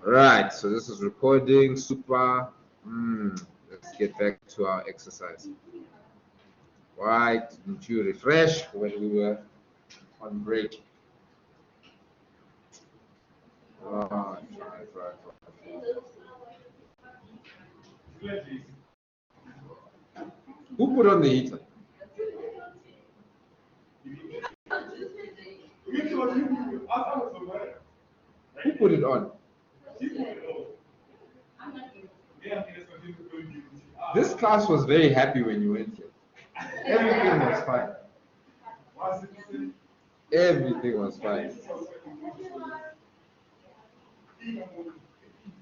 Right, so this is recording, super. Let's get back to our exercise. Why didn't you refresh when we were on break? Right. Who put on the heater? Who put it on? This class was very happy when you went here. Everything was fine. Everything was fine.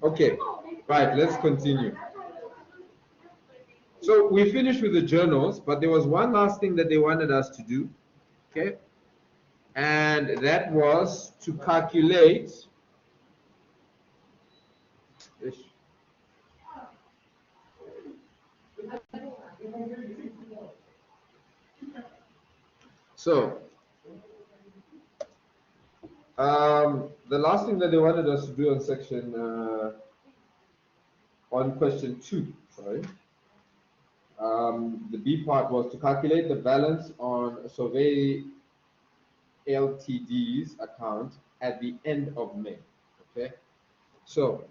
Okay, right, let's continue. So we finished with the journals, but there was one last thing that they wanted us to do, okay? And that was to calculate. So, the last thing that they wanted us to do on section, on question 2, sorry, the B part was to calculate the balance on Survey Ltd's account at the end of May, okay? So,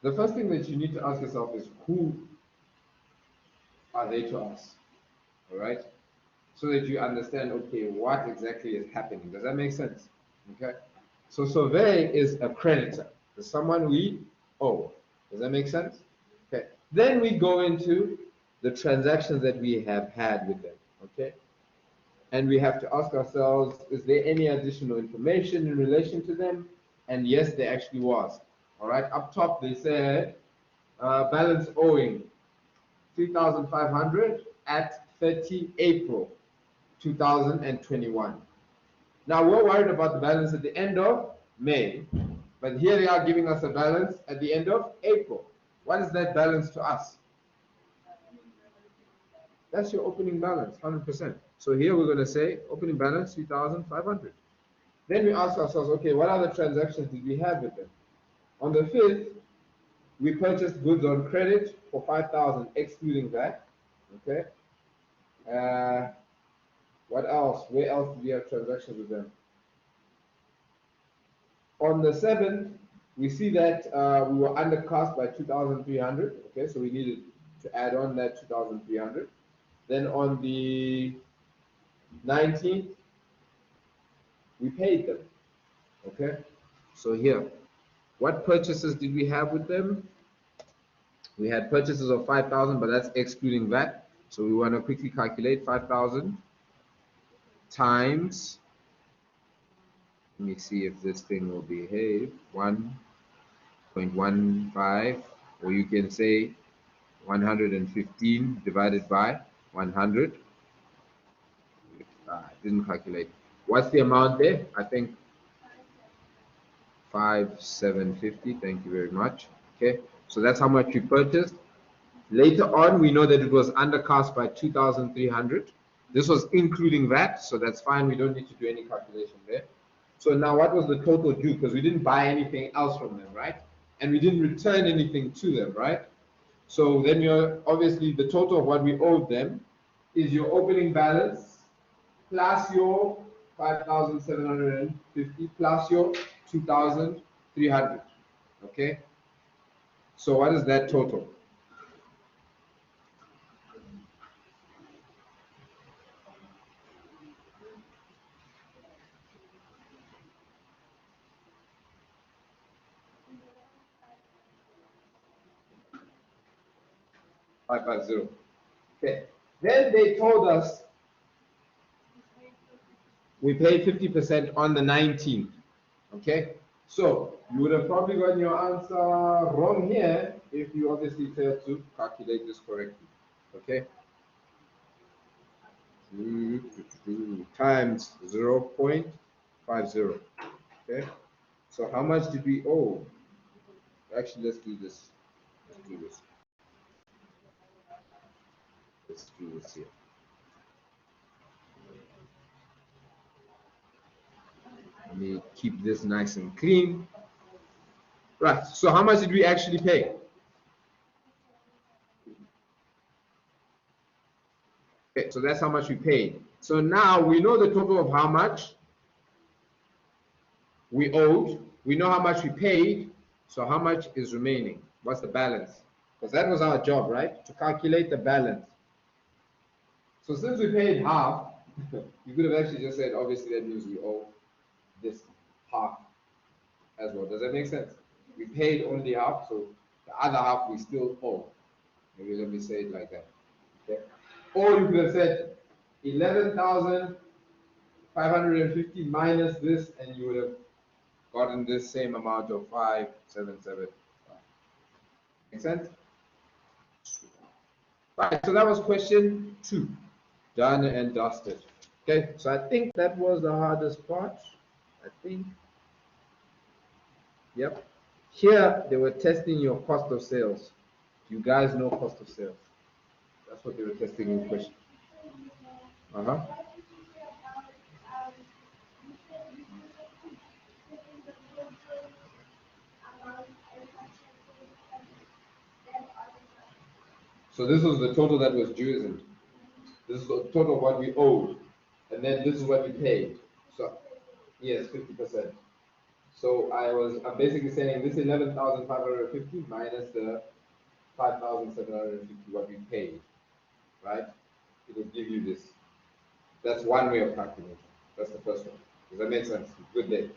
the first thing that you need to ask yourself is, who are they to us, all right? So that you understand, okay, what exactly is happening. Does that make sense? Okay. So survey is a creditor, it's someone we owe. Does that make sense? Okay. Then we go into the transactions that we have had with them. Okay. And we have to ask ourselves, is there any additional information in relation to them? And yes, there actually was. All right. Up top, they said balance owing 3,500 at 30 April 2021. Now we're worried about the balance at the end of May, but here they are giving us a balance at the end of April. What is that balance to us? That's your opening balance, 100%. So here we're going to say opening balance 3,500. Then we ask ourselves, okay, what other transactions did we have with them? On the 5th, we purchased goods on credit for 5,000, excluding that. Okay. What else? Where else did we have transactions with them? On the 7th, we see that we were under cost by 2,300. Okay, so we needed to add on that 2,300. Then on the 19th, we paid them. Okay, so here, what purchases did we have with them? We had purchases of 5,000, but that's excluding VAT. So we want to quickly calculate 5,000 times, let me see if this thing will behave, 1.15, or you can say 115 divided by 100. Didn't calculate. What's the amount there? I think 5,750. Thank you very much. Okay, so that's how much we purchased. Later on, we know that it was undercast by 2,300. This was including VAT, so that's fine. We don't need to do any calculation there. So now what was the total due? Because we didn't buy anything else from them, right? And we didn't return anything to them, right? So then you're obviously the total of what we owed them is your opening balance plus your 5,750 plus your 2,300. Okay? So what is that total? $550. Okay. Then they told us we paid 50% on the 19th. Okay. So you would have probably gotten your answer wrong here if you obviously failed to calculate this correctly. Okay. Times 0.50. Okay. So how much did we owe? Actually, let's do this. Let's do this. Let's do this here. Let me keep this nice and clean. Right, so how much did we actually pay? Okay, so that's how much we paid. So now we know the total of how much we owed. We know how much we paid. So how much is remaining? What's the balance? Because that was our job, right? To calculate the balance. So since we paid half, you could have actually just said, obviously that means we owe this half as well. Does that make sense? We paid only half, so the other half we still owe. Maybe let me say it like that. Okay. Or you could have said 11,550 minus this, and you would have gotten this same amount of 577. Make sense? Right, so that was question 2. Done and dusted. Okay, so I think that was the hardest part. I think. Yep. Here they were testing your cost of sales. You guys know cost of sales. That's what they were testing in question. Uh-huh. So this was the total that was due, isn't it? This is the total of what we owed. And then this is what we paid. So yes, 50%. So I'm basically saying this 11,550 minus the 5,750 what we paid, right? It will give you this. That's one way of calculating. That's the first one. Does that make sense? Good day.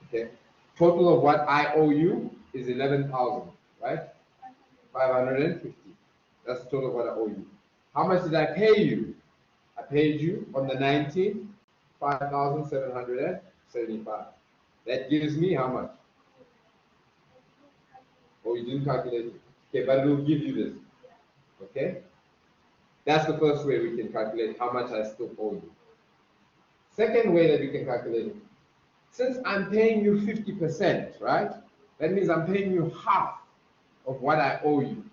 Okay. Total of what I owe you is 11,000, right? 550. That's the total of what I owe you. How much did I pay you? I paid you on the 19th, 5,775. That gives me how much? Oh, you didn't calculate it. Okay, but it will give you this. Okay? That's the first way we can calculate how much I still owe you. Second way that we can calculate it, since I'm paying you 50%, right? That means I'm paying you half of what I owe you.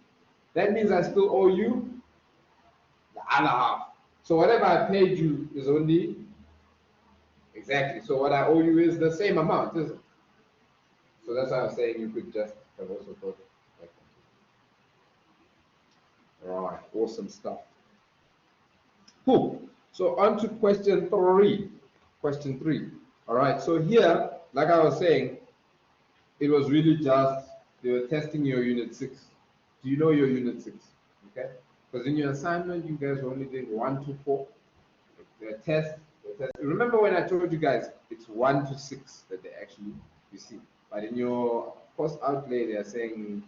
That means I still owe you the other half. So whatever I paid you is only exactly. So what I owe you is the same amount, isn't it? So that's why I'm saying you could just have also thought like that. All right, awesome stuff. Cool. So on to question 3. Question 3. All right. So here, like I was saying, it was really just they were testing your unit 6. Do you know your unit 6? Okay. Because in your assignment, you guys were only doing 1 to 4. The test. Remember when I told you guys it's 1 to 6 that they actually you see. But in your course outlay, they are saying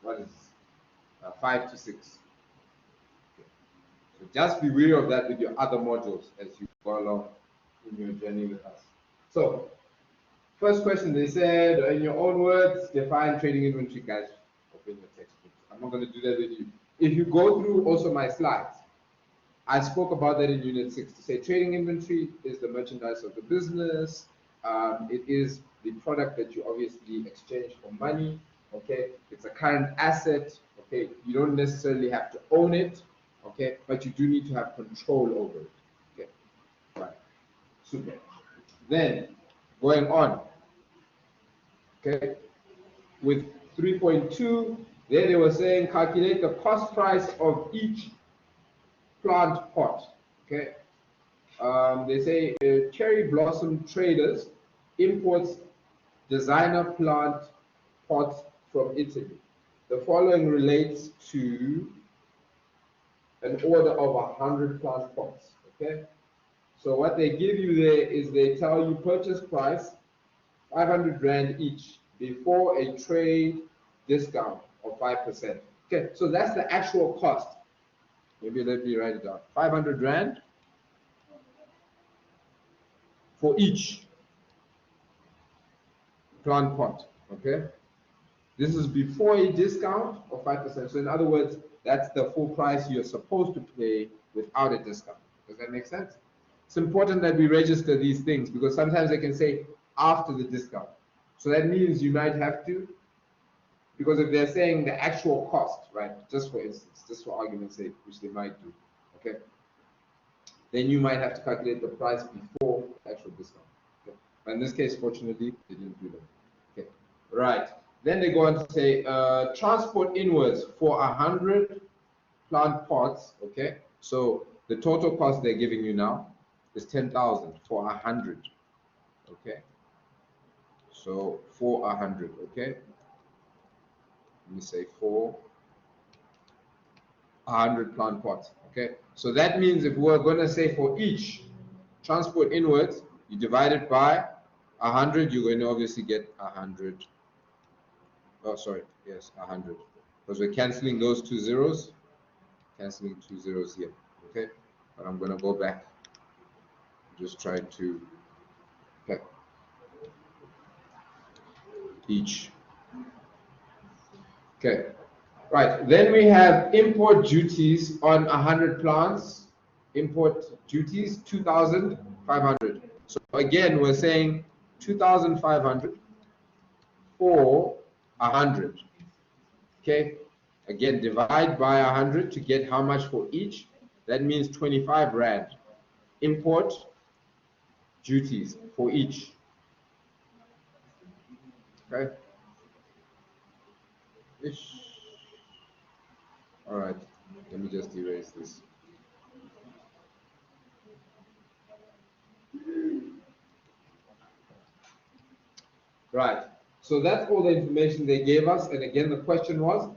what is 5 to 6. So just be wary of that with your other modules as you go along in your journey with us. So, first question, they said, in your own words, define trading inventory, guys. Open your textbooks. I'm not going to do that with you. If you go through also my slides, I spoke about that in Unit 6 to say trading inventory is the merchandise of the business. It is the product that you obviously exchange for money. Okay, it's a current asset. Okay, you don't necessarily have to own it. Okay, but you do need to have control over it. Okay, right, super. Then going on. Okay, with 3.2, there they were saying calculate the cost price of each plant pot. Okay, they say Cherry Blossom Traders imports designer plant pots from Italy. The following relates to an order of 100 plant pots. Okay, so what they give you there is they tell you purchase price 500 Rand each before a trade discount of 5%. Okay, so that's the actual cost. Maybe let me write it down. 500 Rand for each plant pot. Okay, this is before a discount of 5%. So in other words, that's the full price you're supposed to pay without a discount. Does that make sense? It's important that we register these things because sometimes they can say after the discount. So that means you might have to, because if they're saying the actual cost, right, just for instance, just for argument's sake, which they might do, okay, then you might have to calculate the price before the actual discount. Okay? But in this case, fortunately, they didn't do that. Okay, right. Then they go on to say transport inwards for 100 plant pots. Okay, so the total cost they're giving you now is 10,000 for 100. Okay, so for 100. Okay, let me say for 100 plant pots. Okay, so that means if we're going to say for each transport inwards, you divide it by 100, you're going to obviously get 100. Oh, sorry, yes, 100. Because we're canceling those two zeros, canceling two zeros here. Okay, but I'm going to go back, just try to pick each. Okay, right. Then we have import duties on 100 plants. Import duties 2,500. So again, we're saying 2,500 for 100. Okay. Again, divide by 100 to get how much for each. That means 25 Rand. Import duties for each. Okay. Ish. All right. Let me just erase this. Right. So that's all the information they gave us. And again, the question was,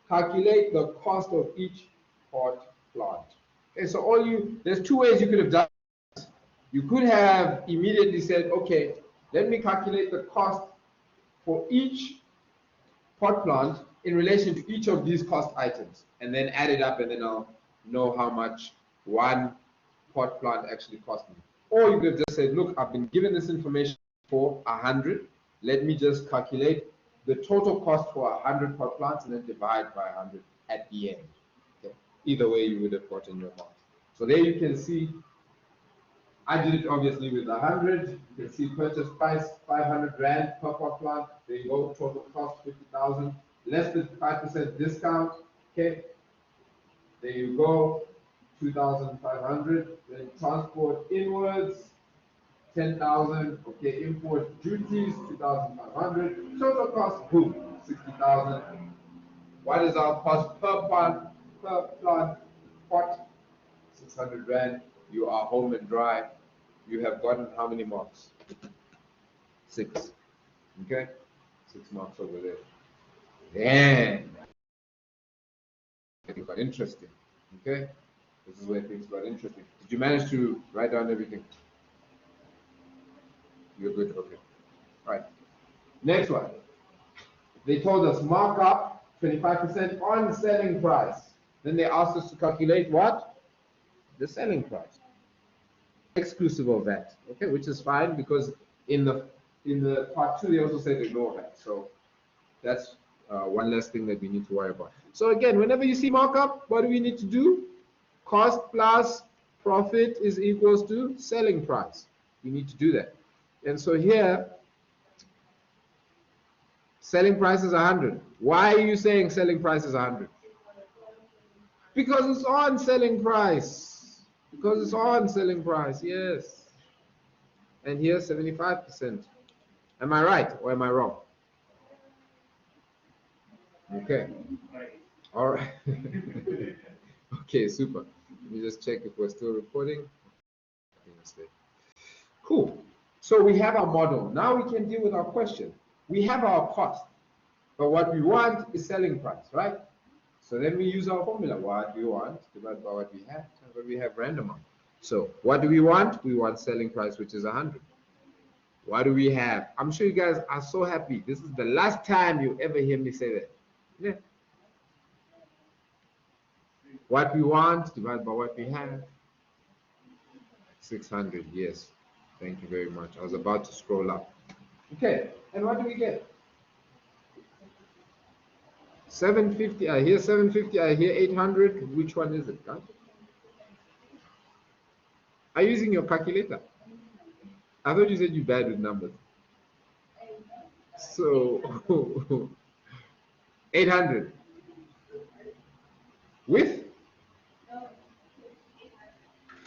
calculate the cost of each pot plant. Okay, so there's two ways you could have done this. You could have immediately said, okay, let me calculate the cost for each pot plant in relation to each of these cost items, and then add it up, and then I'll know how much one pot plant actually cost me. Or you could have just said, look, I've been given this information for 100. Let me just calculate the total cost for 100 pot plants and then divide by 100 at the end. Okay? Either way, you would have gotten your marks. So there you can see, I did it obviously with 100. You can see purchase price 500 Rand per pot plant. There you go, total cost 50,000, less than 5% discount. Okay, there you go, 2,500. Then transport inwards, 10,000. Okay, import duties, 2,500. Total cost, boom, 60,000. What is our cost per plant? Per plant pot, 600 Rand. You are home and dry. You have gotten how many marks? 6. Okay, 6 marks over there. Then it got interesting. Okay, this is where things got interesting. Did you manage to write down everything? You're good. Okay. All right. Next one. They told us markup 25% on selling price. Then they asked us to calculate what? The selling price, exclusive of that. Okay, which is fine because in the part 2 they also said ignore that. So that's one less thing that we need to worry about. So again, whenever you see markup, what do we need to do? Cost plus profit is equals to selling price. We need to do that. And so here, selling price is 100. Why are you saying selling price is 100? Because it's on selling price. Because it's on selling price, yes. And here 75%. Am I right or am I wrong? Okay. All right. Okay, super. Let me just check if we're still recording. Cool. So we have our model. Now we can deal with our question. We have our cost, but what we want is selling price, right? So then we use our formula. What we want divided by what we have, times what we have random on. So what do we want? We want selling price, which is 100. What do we have? I'm sure you guys are so happy. This is the last time you ever hear me say that. Yeah. What we want divided by what we have. 600, yes. Thank you very much. I was about to scroll up. Okay, and what do we get? 750. I hear 750. I hear 800. Which one is it, guys? Are you using your calculator? I thought you said you're bad with numbers. So 800 with,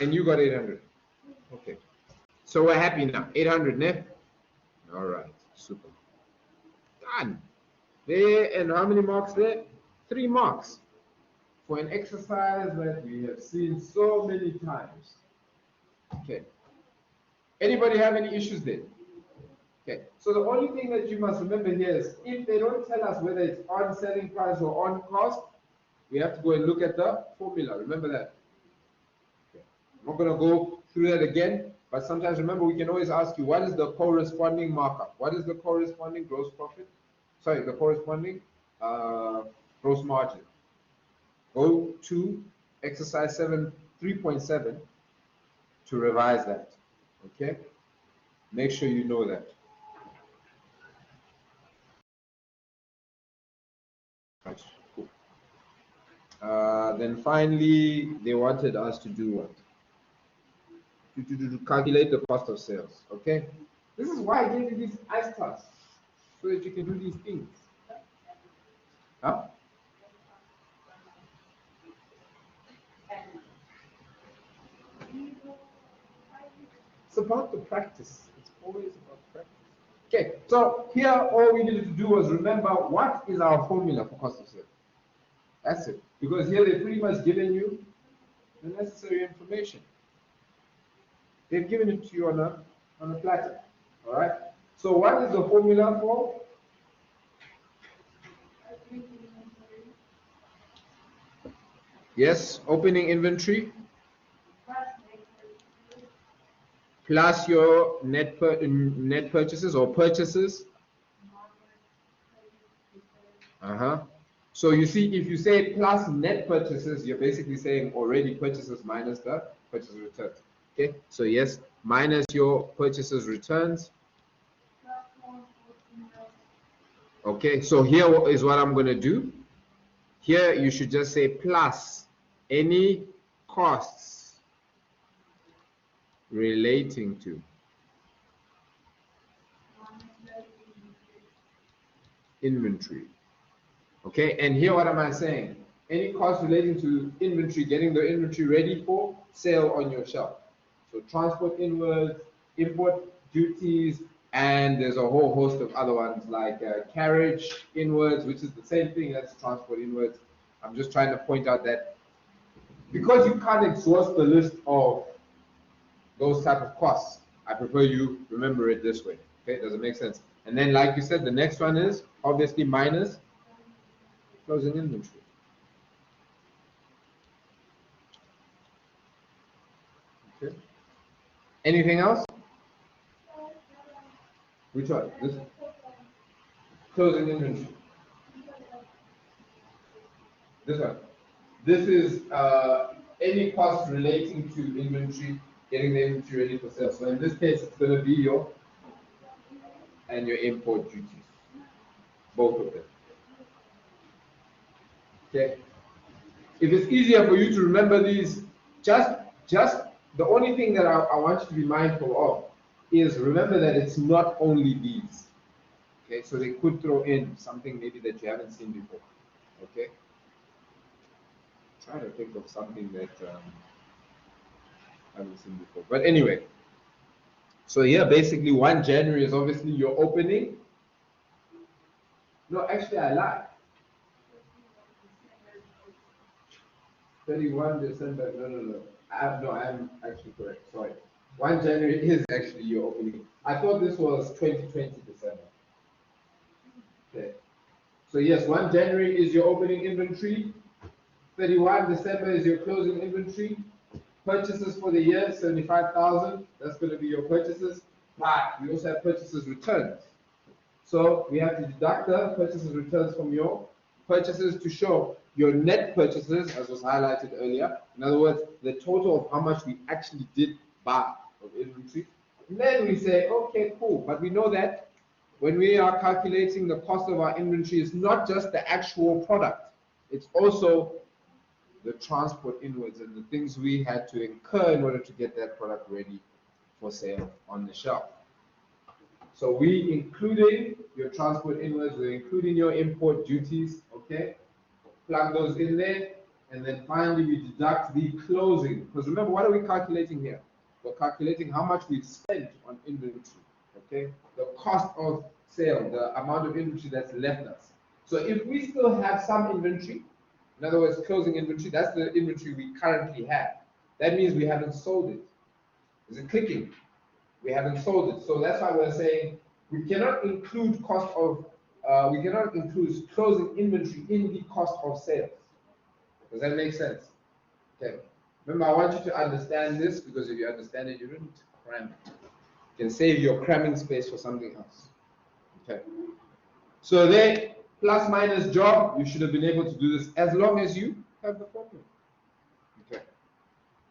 and you got 800. Okay, so we're happy now. 800, ne? All right, super. Done. There, and how many marks there? 3 marks for an exercise that we have seen so many times. Okay. Anybody have any issues there? Okay. So the only thing that you must remember here is if they don't tell us whether it's on selling price or on cost, we have to go and look at the formula. Remember that. Okay. I'm not going to go through that again, but sometimes remember we can always ask you what is the corresponding markup? What is the corresponding gross profit? Sorry, the corresponding gross margin. Go to exercise 3.7 to revise that. Okay? Make sure you know that. Right, cool. Then finally, they wanted us to do what? To calculate the cost of sales. Okay? This is why I gave you these ice tasks, so that you can do these things. Huh? It's about the practice. It's always about practice. Okay, so here all we needed to do was remember what is our formula for cost of sales. That's it. Because here they've pretty much given you the necessary information. They've given it to you on a platter. All right. So what is the formula for? Yes, opening inventory plus your net purchases or purchases. So you see, if you say plus net purchases, you're basically saying already purchases minus the purchase returns. Okay, so yes, minus your purchases returns. Okay, so here is what I'm going to do. Here you should just say plus any costs relating to inventory. Okay, and here what am I saying? Any costs relating to inventory, getting the inventory ready for sale on your shelf. So transport inwards, import duties, and there's a whole host of other ones like carriage inwards, which is the same thing as transport inwards. I'm just trying to point out that because you can't exhaust the list of those type of costs, I prefer you remember it this way. Okay, does it make sense? And then, like you said, the next one is obviously minus closing inventory. Okay. Anything else? Which one? This closing inventory. This one. This is any cost relating to inventory, getting the inventory ready for sale. So in this case, it's going to be your and your import duties, both of them. Okay. If it's easier for you to remember these, just the only thing that I want you to be mindful of is remember that it's not only these. Okay, so they could throw in something maybe that you haven't seen before. Okay. Try to think of something that I haven't seen before. But anyway, so here basically 1 January is obviously your opening. No, actually I lied. 31 December, no. I'm actually correct, sorry. 1 January is actually your opening. I thought this was 2020 December. Okay. So yes, 1 January is your opening inventory. 31 December is your closing inventory. Purchases for the year, 75,000. That's going to be your purchases. But we also have purchases returns. So we have to deduct the purchases returns from your purchases to show your net purchases, as was highlighted earlier. In other words, the total of how much we actually did buy of inventory. And then we say, okay, cool. But we know that when we are calculating the cost of our inventory, it's not just the actual product. It's also the transport inwards and the things we had to incur in order to get that product ready for sale on the shelf. So we including your transport inwards, we're including your import duties, okay? Plug those in there, and then finally we deduct the closing. Because remember, what are we calculating here? We're calculating how much we've spent on inventory. Okay, the cost of sale, the amount of inventory that's left us. So if we still have some inventory, in other words, closing inventory, that's the inventory we currently have. That means we haven't sold it. Is it clicking? We haven't sold it. So that's why we're saying we cannot include we cannot include closing inventory in the cost of sales. Does that make sense? Okay. Remember, I want you to understand this, because if you understand it, you don't need to cram it. You can save your cramming space for something else. Okay. So there, plus minus job, you should have been able to do this as long as you have the formula. Okay.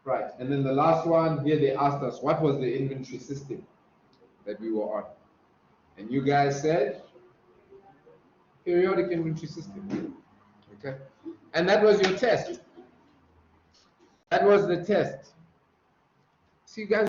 Right. And then the last one here, they asked us what was the inventory system that we were on. And you guys said periodic inventory system. Okay. And that was your test. That was the test. See, guys.